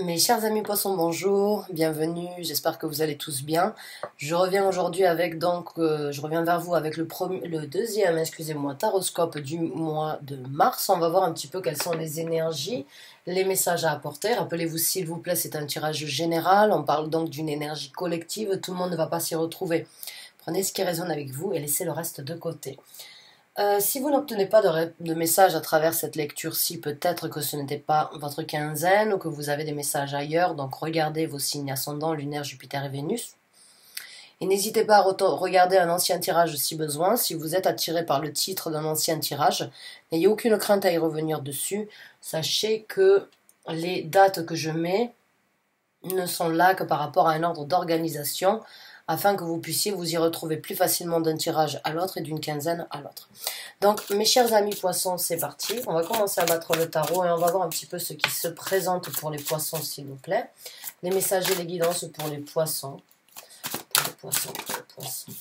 Mes chers amis poissons, bonjour, bienvenue, j'espère que vous allez tous bien. Je reviens aujourd'hui avec je reviens vers vous avec le deuxième, excusez-moi, taroscope du mois de mars. On va voir un petit peu quelles sont les énergies, les messages à apporter. Rappelez-vous s'il vous plaît, c'est un tirage général, on parle donc d'une énergie collective, tout le monde ne va pas s'y retrouver. Prenez ce qui résonne avec vous et laissez le reste de côté. Si vous n'obtenez pas de message à travers cette lecture-ci, peut-être que ce n'était pas votre quinzaine ou que vous avez des messages ailleurs, donc regardez vos signes ascendants, lunaire, Jupiter et Vénus. Et n'hésitez pas à regarder un ancien tirage si besoin. Si vous êtes attiré par le titre d'un ancien tirage, n'ayez aucune crainte à y revenir dessus. Sachez que les dates que je mets ne sont là que par rapport à un ordre d'organisation, afin que vous puissiez vous y retrouver plus facilement d'un tirage à l'autre et d'une quinzaine à l'autre. Donc, mes chers amis poissons, c'est parti. On va commencer à battre le tarot et on va voir un petit peu ce qui se présente pour les poissons, s'il vous plaît. Les messages et les guidances pour les poissons. Pour les poissons, pour les poissons.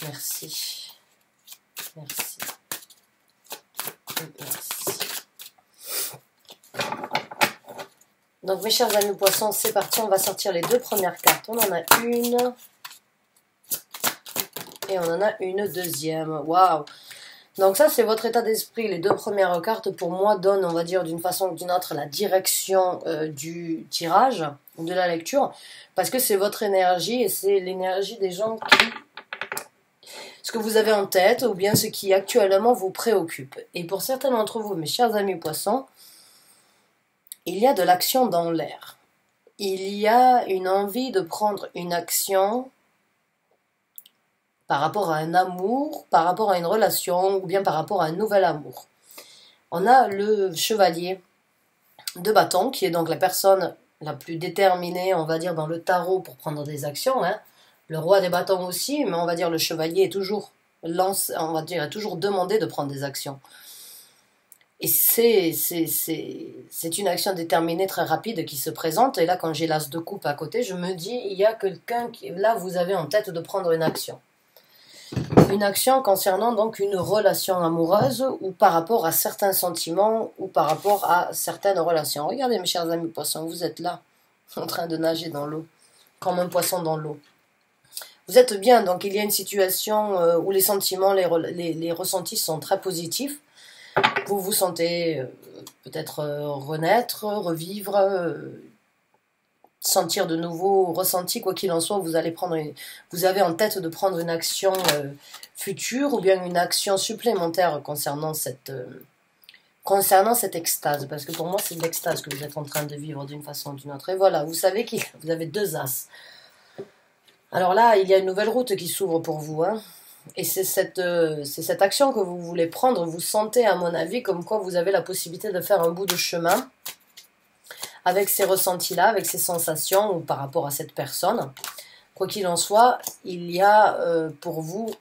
Merci. Merci. Merci. Donc mes chers amis poissons, c'est parti, on va sortir les deux premières cartes. On en a une et on en a une deuxième. Waouh! Donc ça c'est votre état d'esprit. Les deux premières cartes pour moi donnent, on va dire d'une façon ou d'une autre, la direction du tirage, de la lecture, parce que c'est votre énergie et c'est l'énergie des gens ce que vous avez en tête ou bien ce qui actuellement vous préoccupe. Et pour certains d'entre vous, mes chers amis poissons, il y a de l'action dans l'air. Il y a une envie de prendre une action par rapport à un amour, par rapport à une relation ou bien par rapport à un nouvel amour. On a le chevalier de bâton qui est donc la personne la plus déterminée, on va dire, dans le tarot pour prendre des actions. Le roi des bâtons aussi, mais on va dire le chevalier est toujours toujours demandé de prendre des actions. Et c'est une action déterminée très rapide qui se présente. Et là, quand j'ai l'as de coupe à côté, je me dis, il y a quelqu'un qui... Là, vous avez en tête de prendre une action. Une action concernant donc une relation amoureuse ou par rapport à certains sentiments ou par rapport à certaines relations. Regardez mes chers amis poissons, vous êtes là, en train de nager dans l'eau, comme un poisson dans l'eau. Vous êtes bien, donc il y a une situation où les sentiments, les ressentis sont très positifs. Vous vous sentez peut-être renaître, revivre, sentir de nouveaux ressentis, quoi qu'il en soit, vous avez en tête de prendre une action future ou bien une action supplémentaire concernant cette extase, parce que pour moi c'est de l'extase que vous êtes en train de vivre d'une façon ou d'une autre. Et voilà, vous savez que vous avez deux as. Alors là, il y a une nouvelle route qui s'ouvre pour vous, Et c'est cette action que vous voulez prendre. Vous sentez, à mon avis, comme quoi vous avez la possibilité de faire un bout de chemin avec ces ressentis-là, avec ces sensations ou par rapport à cette personne. Quoi qu'il en soit, il y a pour vous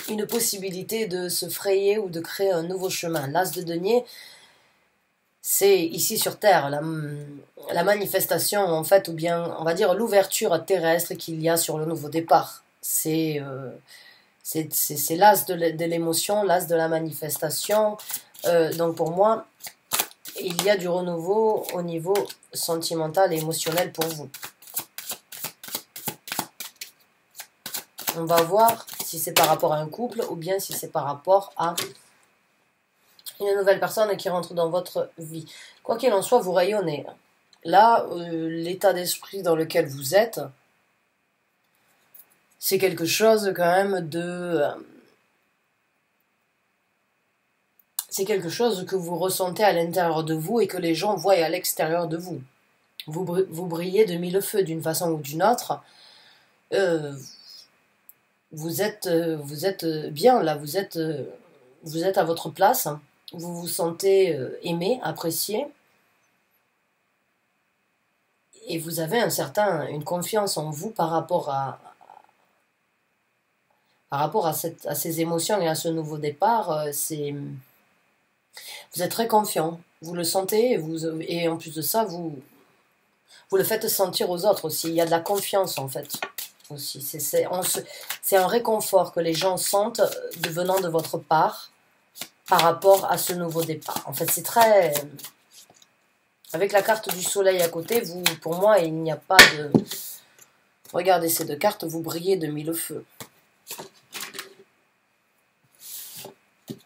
une possibilité de se frayer ou de créer un nouveau chemin. L'as de denier, c'est ici sur Terre, la manifestation, en fait, ou bien, on va dire, l'ouverture terrestre qu'il y a sur le nouveau départ. C'est l'as de l'émotion, l'as de la manifestation. Donc pour moi, il y a du renouveau au niveau sentimental et émotionnel pour vous. On va voir si c'est par rapport à un couple ou bien si c'est par rapport à une nouvelle personne qui rentre dans votre vie. Quoi qu'il en soit, vous rayonnez. Là, l'état d'esprit dans lequel vous êtes, c'est quelque chose quand même c'est quelque chose que vous ressentez à l'intérieur de vous et que les gens voient à l'extérieur de vous. Vous brillez de mille feux d'une façon ou d'une autre. Vous êtes bien là, vous êtes à votre place. Vous vous sentez aimé, apprécié. Et vous avez une confiance en vous par rapport à ces émotions et à ce nouveau départ. Vous êtes très confiant, vous le sentez et en plus de ça, vous le faites sentir aux autres aussi. Il y a de la confiance en fait aussi. C'est un réconfort que les gens sentent venant de votre part par rapport à ce nouveau départ. En fait, c'est très... Avec la carte du soleil à côté, vous, pour moi, il n'y a pas de... Regardez ces deux cartes, vous brillez de mille feux.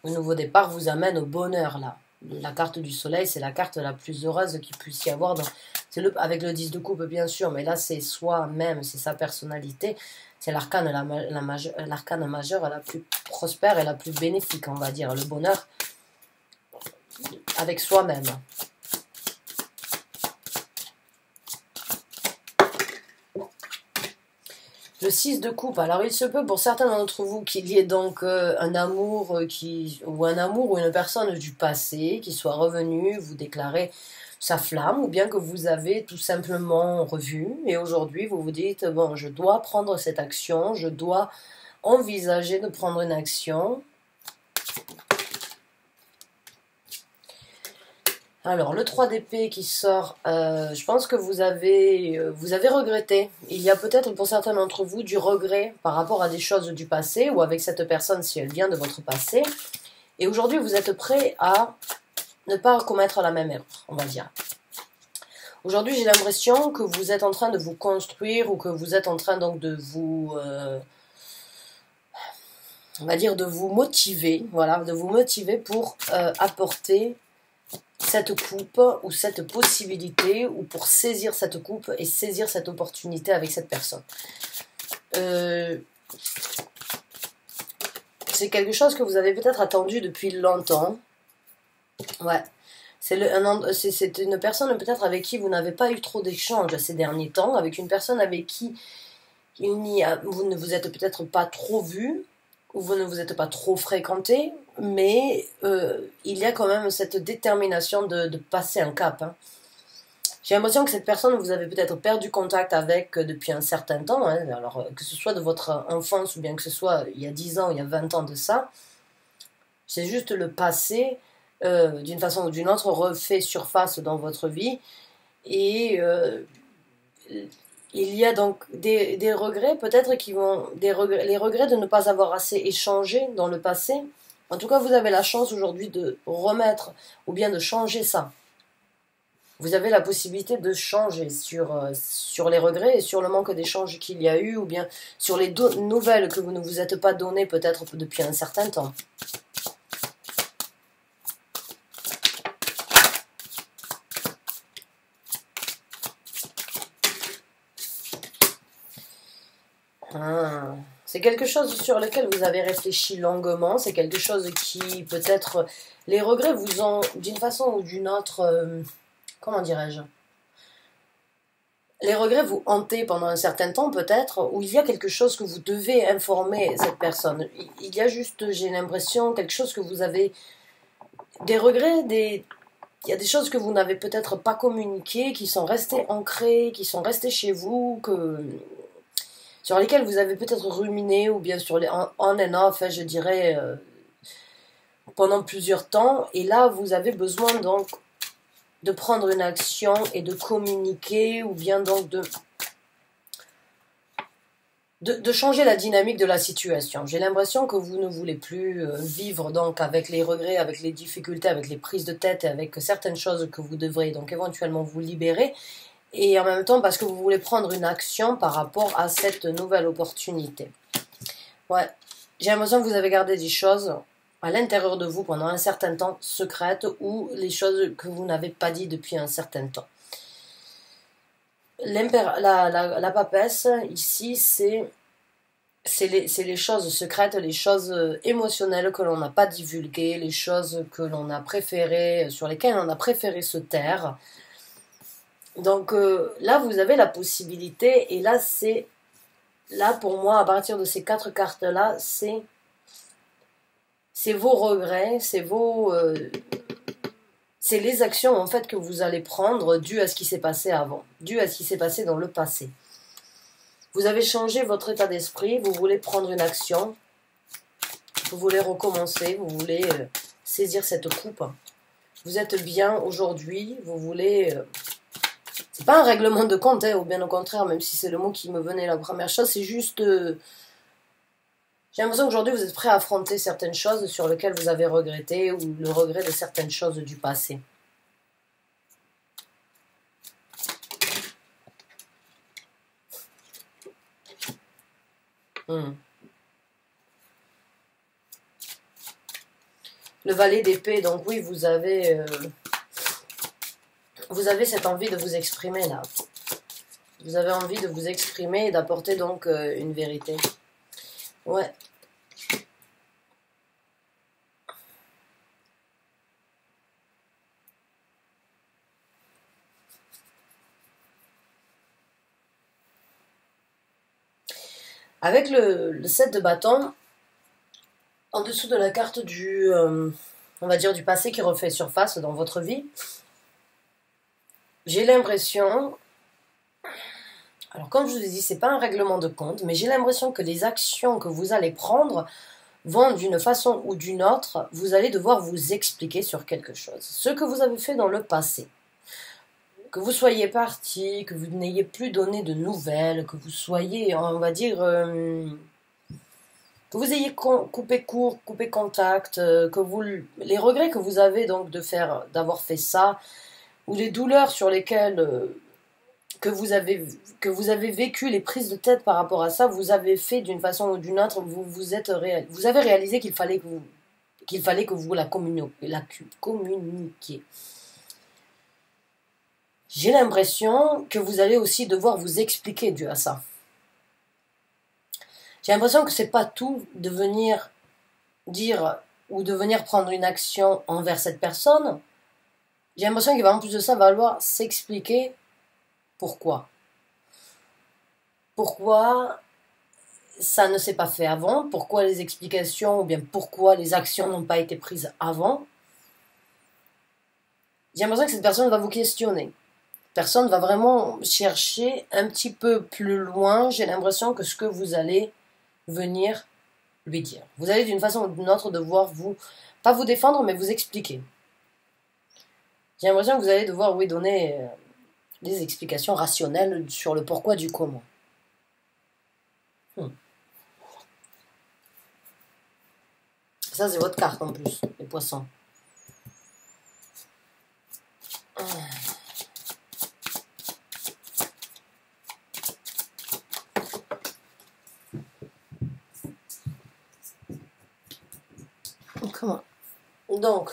Le nouveau départ vous amène au bonheur, là. La carte du soleil, c'est la carte la plus heureuse qu'il puisse y avoir. Avec le 10 de coupe, bien sûr, mais là, c'est soi-même, c'est sa personnalité. C'est l'arcane majeur la plus prospère et la plus bénéfique, on va dire. Le bonheur avec soi-même. Le 6 de coupe, alors il se peut pour certains d'entre vous qu'il y ait donc un amour ou une personne du passé qui soit revenue vous déclarer sa flamme, ou bien que vous avez tout simplement revu et aujourd'hui vous vous dites bon, je dois prendre cette action, je dois envisager de prendre une action. Alors, le 3 d'épée qui sort, je pense que vous avez regretté. Il y a peut-être pour certains d'entre vous du regret par rapport à des choses du passé ou avec cette personne si elle vient de votre passé. Et aujourd'hui, vous êtes prêt à ne pas commettre la même erreur, on va dire. Aujourd'hui, j'ai l'impression que vous êtes en train de vous construire ou que vous êtes en train donc de vous... on va dire de vous motiver, voilà, de vous motiver pour apporter cette coupe ou cette possibilité ou pour saisir cette coupe et saisir cette opportunité avec cette personne. C'est quelque chose que vous avez peut-être attendu depuis longtemps. Ouais. C'est une personne peut-être avec qui vous n'avez pas eu trop d'échanges ces derniers temps, avec une personne avec qui vous ne vous êtes peut-être pas trop vu, ou vous ne vous êtes pas trop fréquenté, mais il y a quand même cette détermination de passer un cap. Hein. J'ai l'impression que cette personne, vous avez peut-être perdu contact avec depuis un certain temps, hein, alors que ce soit de votre enfance ou bien que ce soit il y a 10 ans, il y a 20 ans de ça, c'est juste le passé, d'une façon ou d'une autre, refait surface dans votre vie, et... il y a donc des regrets, peut-être les regrets de ne pas avoir assez échangé dans le passé. En tout cas, vous avez la chance aujourd'hui de remettre ou bien de changer ça. Vous avez la possibilité de changer sur les regrets et sur le manque d'échange qu'il y a eu ou bien sur les nouvelles que vous ne vous êtes pas données peut-être depuis un certain temps. C'est quelque chose sur lequel vous avez réfléchi longuement, c'est quelque chose qui peut-être, les regrets vous ont d'une façon ou d'une autre, comment dirais-je, les regrets vous hantaient pendant un certain temps peut-être, où il y a quelque chose que vous devez informer cette personne. Il y a juste, j'ai l'impression, quelque chose que vous avez, des regrets, il y a des choses que vous n'avez peut-être pas communiquées, qui sont restées ancrées, qui sont restées chez vous, sur lesquels vous avez peut-être ruminé, ou bien sur les on and off, je dirais, pendant plusieurs temps. Et là, vous avez besoin donc de prendre une action et de communiquer, ou bien donc de changer la dynamique de la situation. J'ai l'impression que vous ne voulez plus vivre donc avec les regrets, avec les difficultés, avec les prises de tête et avec certaines choses que vous devrez donc éventuellement vous libérer. Et en même temps parce que vous voulez prendre une action par rapport à cette nouvelle opportunité. Ouais, j'ai l'impression que vous avez gardé des choses à l'intérieur de vous pendant un certain temps secrètes ou les choses que vous n'avez pas dit depuis un certain temps. La papesse, ici, c'est les choses secrètes, les choses émotionnelles que l'on n'a pas divulguées, les choses que l'on a préférées, sur lesquelles on a préféré se taire. Donc là, vous avez la possibilité, et là, pour moi, à partir de ces 4 cartes-là, c'est vos regrets, c'est les actions, en fait, que vous allez prendre dues à ce qui s'est passé avant, dues à ce qui s'est passé dans le passé. Vous avez changé votre état d'esprit, vous voulez prendre une action, vous voulez recommencer, vous voulez saisir cette coupe. Vous êtes bien aujourd'hui, vous voulez... c'est pas un règlement de compte, hein, ou bien au contraire, même si c'est le mot qui me venait la première chose, c'est juste... J'ai l'impression qu'aujourd'hui, vous êtes prêt à affronter certaines choses sur lesquelles vous avez regretté ou le regret de certaines choses du passé. Le valet d'épée, donc oui, vous avez cette envie de vous exprimer là. Vous avez envie de vous exprimer et d'apporter donc une vérité. Ouais. Avec le 7 de bâton, en dessous de la carte du, on va dire, du passé qui refait surface dans votre vie, j'ai l'impression, alors comme je vous ai dit, c'est pas un règlement de compte, mais j'ai l'impression que les actions que vous allez prendre vont d'une façon ou d'une autre, vous allez devoir vous expliquer sur quelque chose. Ce que vous avez fait dans le passé. Que vous soyez parti, que vous n'ayez plus donné de nouvelles, que vous soyez, on va dire, que vous ayez coupé court, coupé contact, que vous, les regrets que vous avez donc d'avoir fait ça, ou les douleurs sur lesquelles que vous avez vécu, les prises de tête par rapport à ça, vous avez fait d'une façon ou d'une autre, vous avez réalisé qu'il fallait que vous la communiquiez. J'ai l'impression que vous allez aussi devoir vous expliquer dû à ça. J'ai l'impression que c'est pas tout de venir dire ou de venir prendre une action envers cette personne. J'ai l'impression qu'il va en plus de ça falloir s'expliquer pourquoi. Pourquoi ça ne s'est pas fait avant, pourquoi les explications ou bien pourquoi les actions n'ont pas été prises avant. J'ai l'impression que cette personne va vous questionner. Personne va vraiment chercher un petit peu plus loin. J'ai l'impression que ce que vous allez venir lui dire. Vous allez d'une façon ou d'une autre devoir pas vous défendre, mais vous expliquer. J'ai l'impression que vous allez devoir, oui, donner des explications rationnelles sur le pourquoi du comment. Ça, c'est votre carte en plus, les poissons. Comment? Donc,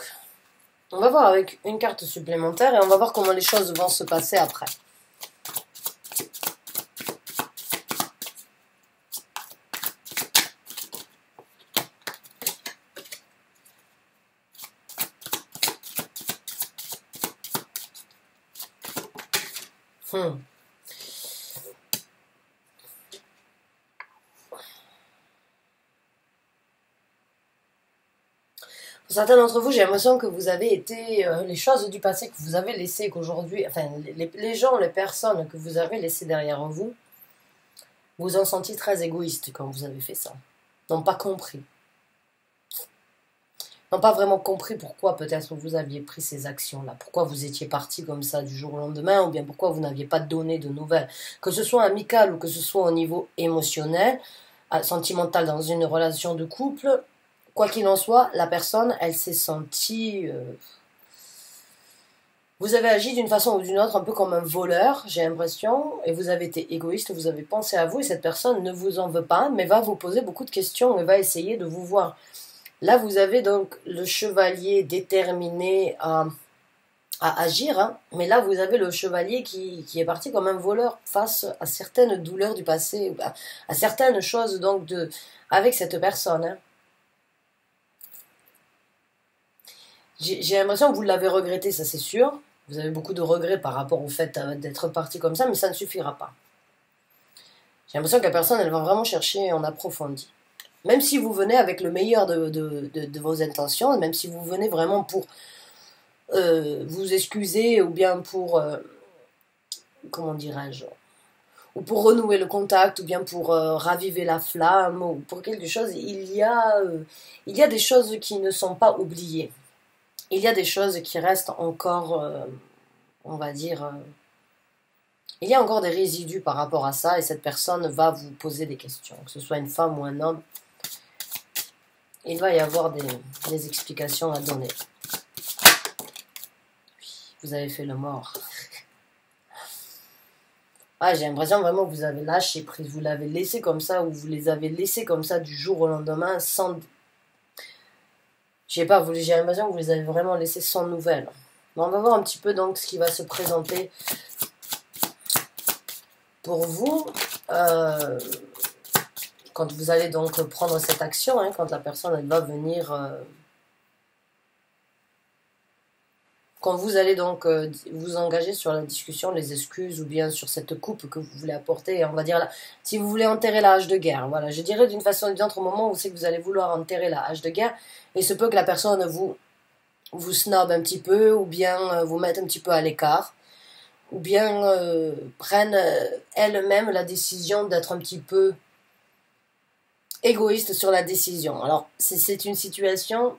on va voir avec une carte supplémentaire et on va voir comment les choses vont se passer après. Pour certains d'entre vous, j'ai l'impression que vous avez été les choses du passé que vous avez laissées, qu'aujourd'hui, enfin les gens, les personnes que vous avez laissées derrière vous, vous en sentiez très égoïste quand vous avez fait ça. N'ont pas compris. N'ont pas vraiment compris pourquoi peut-être vous aviez pris ces actions-là, pourquoi vous étiez parti comme ça du jour au lendemain, ou bien pourquoi vous n'aviez pas donné de nouvelles, que ce soit amical ou que ce soit au niveau émotionnel, sentimental dans une relation de couple. Quoi qu'il en soit, la personne, elle s'est sentie... Vous avez agi d'une façon ou d'une autre un peu comme un voleur, j'ai l'impression, et vous avez été égoïste, vous avez pensé à vous, et cette personne ne vous en veut pas, mais va vous poser beaucoup de questions et va essayer de vous voir. Là, vous avez donc le chevalier déterminé à agir, hein, mais là, vous avez le chevalier qui est parti comme un voleur face à certaines douleurs du passé, à certaines choses donc avec cette personne. Hein. J'ai l'impression que vous l'avez regretté, ça c'est sûr. Vous avez beaucoup de regrets par rapport au fait d'être parti comme ça, mais ça ne suffira pas. J'ai l'impression que la personne, elle va vraiment chercher en approfondi. Même si vous venez avec le meilleur de vos intentions, même si vous venez vraiment pour vous excuser, ou bien pour, comment dirais-je, ou pour renouer le contact, ou bien pour raviver la flamme, ou pour quelque chose, il y a des choses qui ne sont pas oubliées. Il y a des choses qui restent encore, on va dire, il y a encore des résidus par rapport à ça, et cette personne va vous poser des questions, que ce soit une femme ou un homme. il va y avoir des explications à donner. Vous avez fait le mort. Ah, j'ai l'impression vraiment que vous avez lâché prise, vous l'avez laissé comme ça, ou vous les avez laissés comme ça du jour au lendemain, sans... Je sais pas, j'ai l'impression que vous les avez vraiment laissés sans nouvelles. Mais on va voir un petit peu donc ce qui va se présenter pour vous. Quand vous allez donc prendre cette action, hein, quand la personne elle va venir... quand vous allez donc vous engager sur la discussion, les excuses ou bien sur cette coupe que vous voulez apporter, on va dire là, si vous voulez enterrer la hache de guerre, voilà, je dirais d'une façon évidente au moment où c'est que vous allez vouloir enterrer la hache de guerre, il se peut que la personne vous snob un petit peu ou bien vous mette un petit peu à l'écart ou bien prenne elle-même la décision d'être un petit peu égoïste sur la décision. Alors, c'est une situation...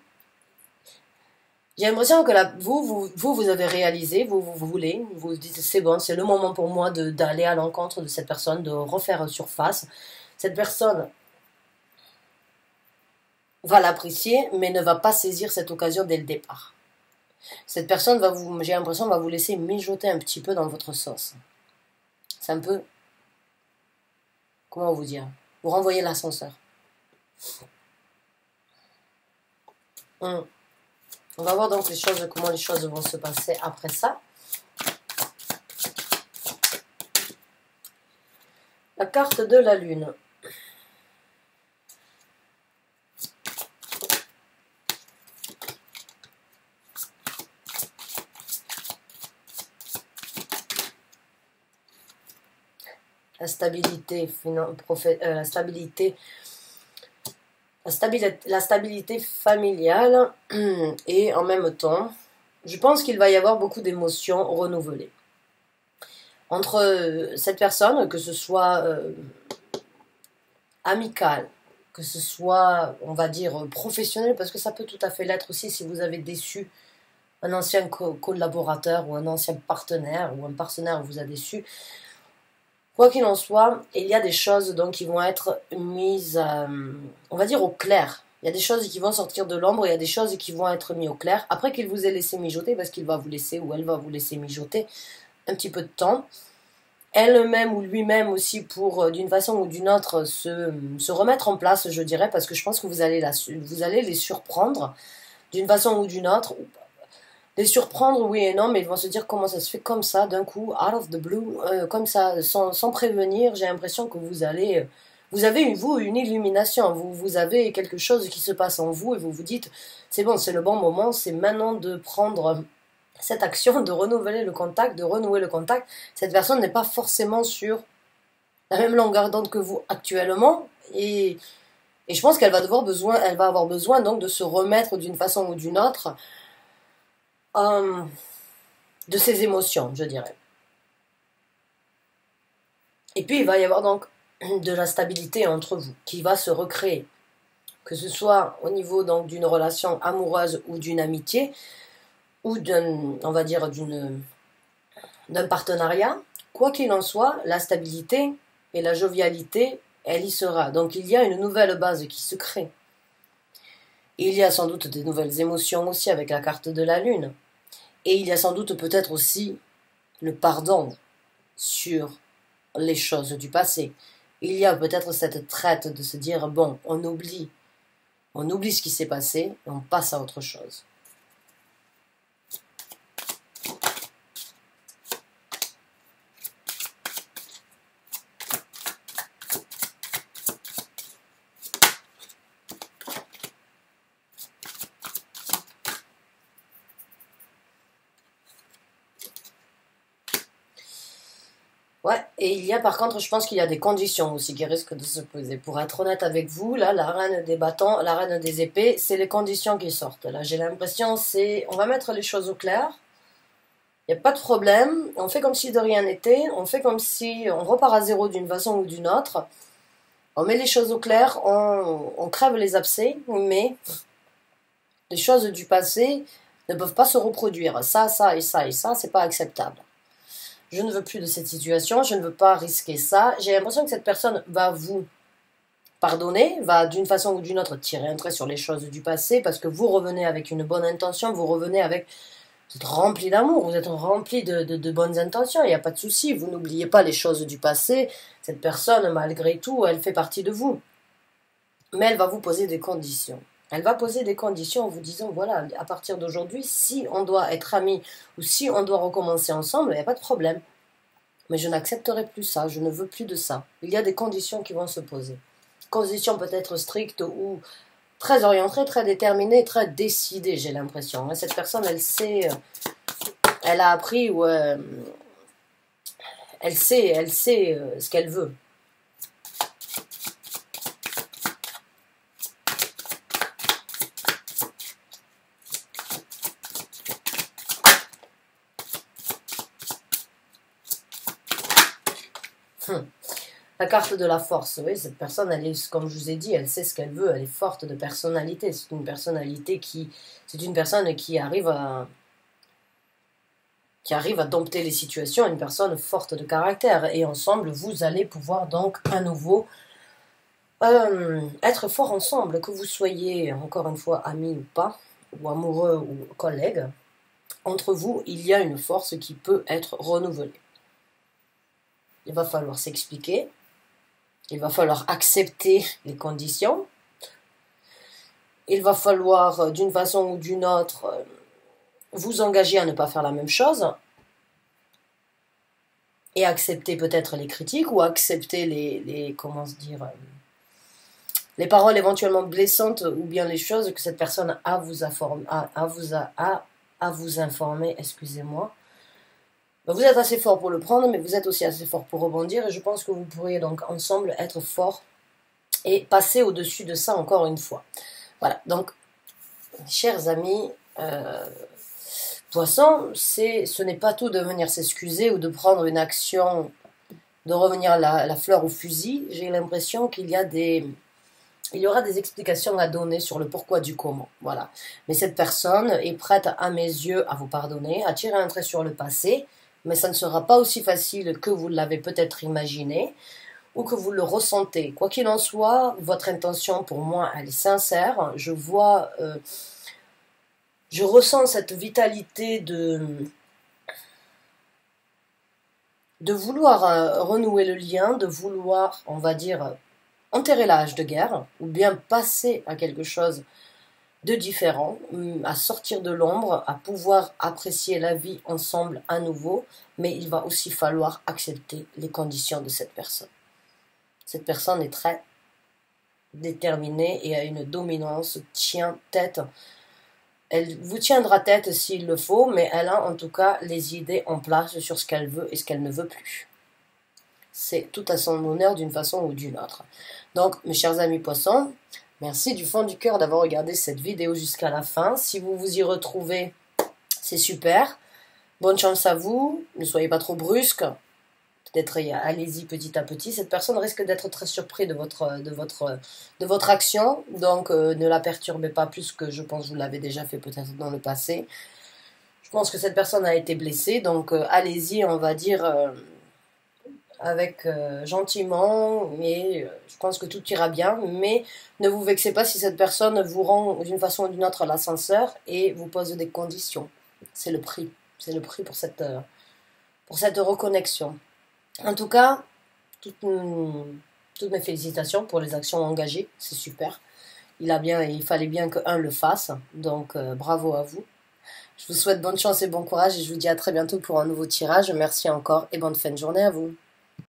J'ai l'impression que là, vous avez réalisé, vous voulez, vous vous dites c'est bon, c'est le moment pour moi d'aller à l'encontre de cette personne, de refaire surface. Cette personne va l'apprécier, mais ne va pas saisir cette occasion dès le départ. Cette personne va j'ai l'impression, va vous laisser mijoter un petit peu dans votre sauce. C'est un peu, comment vous dire, vous renvoyez l'ascenseur. On va voir donc comment les choses vont se passer après ça. La carte de la lune. La stabilité, la stabilité familiale et en même temps, je pense qu'il va y avoir beaucoup d'émotions renouvelées. Entre cette personne, que ce soit amicale, que ce soit, on va dire, professionnel, parce que ça peut tout à fait l'être aussi si vous avez déçu un ancien collaborateur ou un ancien partenaire ou un partenaire vous a déçu. Quoi qu'il en soit, il y a des choses donc qui vont être mises, on va dire, au clair. Il y a des choses qui vont sortir de l'ombre, il y a des choses qui vont être mises au clair. Après qu'il vous ait laissé mijoter, parce qu'il va vous laisser ou elle va vous laisser mijoter un petit peu de temps, elle-même ou lui-même aussi pour, d'une façon ou d'une autre, se remettre en place, je dirais, parce que je pense que vous allez les surprendre d'une façon ou d'une autre. Les surprendre, oui et non, mais ils vont se dire comment ça se fait comme ça, d'un coup, out of the blue, comme ça, sans prévenir. J'ai l'impression que vous avez une illumination, vous avez quelque chose qui se passe en vous et vous vous dites, c'est bon, c'est le bon moment, c'est maintenant de prendre cette action, de renouveler le contact, de renouer le contact. Cette personne n'est pas forcément sur la même longueur d'onde que vous actuellement et je pense qu'elle va avoir besoin donc de se remettre d'une façon ou d'une autre de ses émotions, je dirais. Et puis il va y avoir donc de la stabilité entre vous qui va se recréer, que ce soit au niveau donc d'une relation amoureuse ou d'une amitié ou on va dire d'un partenariat. Quoi qu'il en soit, la stabilité et la jovialité, elle y sera. Donc il y a une nouvelle base qui se crée. Il y a sans doute des nouvelles émotions aussi avec la carte de la lune. Et il y a sans doute peut-être aussi le pardon sur les choses du passé. Il y a peut-être cette traite de se dire, bon, on oublie ce qui s'est passé et on passe à autre chose. Ouais, et il y a par contre, je pense qu'il y a des conditions aussi qui risquent de se poser. Pour être honnête avec vous, là, la reine des bâtons, la reine des épées, c'est les conditions qui sortent. Là, j'ai l'impression, on va mettre les choses au clair. Il n'y a pas de problème. On fait comme si de rien n'était. On fait comme si on repart à zéro d'une façon ou d'une autre. On met les choses au clair. On crève les abcès, mais les choses du passé ne peuvent pas se reproduire. Ça et ça et ça, c'est pas acceptable. Je ne veux plus de cette situation, je ne veux pas risquer ça. J'ai l'impression que cette personne va vous pardonner, va d'une façon ou d'une autre tirer un trait sur les choses du passé, parce que vous revenez avec une bonne intention, vous revenez avec... Vous êtes rempli d'amour, vous êtes rempli de bonnes intentions, il n'y a pas de souci, vous n'oubliez pas les choses du passé, cette personne, malgré tout, elle fait partie de vous. Mais elle va vous poser des conditions. Elle va poser des conditions en vous disant, voilà, à partir d'aujourd'hui, si on doit être amis ou si on doit recommencer ensemble, il n'y a pas de problème. Mais je n'accepterai plus ça, je ne veux plus de ça. Il y a des conditions qui vont se poser. Conditions peut-être strictes ou très orientées, très déterminées, très décidées, j'ai l'impression. Cette personne, elle sait, elle a appris ou elle sait ce qu'elle veut. La carte de la force, oui, cette personne, elle est, comme je vous ai dit, elle sait ce qu'elle veut, elle est forte de personnalité. C'est une personnalité c'est une personne qui arrive à dompter les situations, une personne forte de caractère. Et ensemble, vous allez pouvoir donc à nouveau être fort ensemble, que vous soyez, encore une fois, amis ou pas, ou amoureux ou collègues. Entre vous, il y a une force qui peut être renouvelée. Il va falloir s'expliquer. Il va falloir accepter les conditions. Il va falloir, d'une façon ou d'une autre, vous engager à ne pas faire la même chose. Et accepter peut-être les critiques ou accepter comment se dire, les paroles éventuellement blessantes ou bien les choses que cette personne a à vous informer, excusez-moi. Vous êtes assez fort pour le prendre, mais vous êtes aussi assez fort pour rebondir. Et je pense que vous pourriez donc ensemble être forts et passer au-dessus de ça encore une fois. Voilà, donc, chers amis, Poisson, ce n'est pas tout de venir s'excuser ou de prendre une action, de revenir la fleur au fusil. J'ai l'impression qu'il y aura des explications à donner sur le pourquoi du comment. Voilà. Mais cette personne est prête, à mes yeux, à vous pardonner, à tirer un trait sur le passé. Mais ça ne sera pas aussi facile que vous l'avez peut-être imaginé ou que vous le ressentez. Quoi qu'il en soit, votre intention, pour moi, elle est sincère. Je ressens cette vitalité de vouloir renouer le lien, de vouloir, on va dire, enterrer la hache de guerre, ou bien passer à quelque chose de différent, à sortir de l'ombre, à pouvoir apprécier la vie ensemble à nouveau, mais il va aussi falloir accepter les conditions de cette personne. Cette personne est très déterminée et a une dominance, tient tête. Elle vous tiendra tête s'il le faut, mais elle a en tout cas les idées en place sur ce qu'elle veut et ce qu'elle ne veut plus. C'est tout à son honneur d'une façon ou d'une autre. Donc, mes chers amis poissons, merci du fond du cœur d'avoir regardé cette vidéo jusqu'à la fin. Si vous vous y retrouvez, c'est super. Bonne chance à vous. Ne soyez pas trop brusque. Peut-être allez-y petit à petit. Cette personne risque d'être très surprise de votre action. Donc, ne la perturbez pas plus que je pense que vous l'avez déjà fait peut-être dans le passé. Je pense que cette personne a été blessée. Donc, allez-y, on va dire... avec gentiment, et je pense que tout ira bien, mais ne vous vexez pas si cette personne vous rend d'une façon ou d'une autre à l'ascenseur et vous pose des conditions. C'est le prix pour cette reconnexion. En tout cas, toutes mes félicitations pour les actions engagées, c'est super. Il fallait bien qu'un le fasse, donc bravo à vous. Je vous souhaite bonne chance et bon courage et je vous dis à très bientôt pour un nouveau tirage. Merci encore et bonne fin de journée à vous.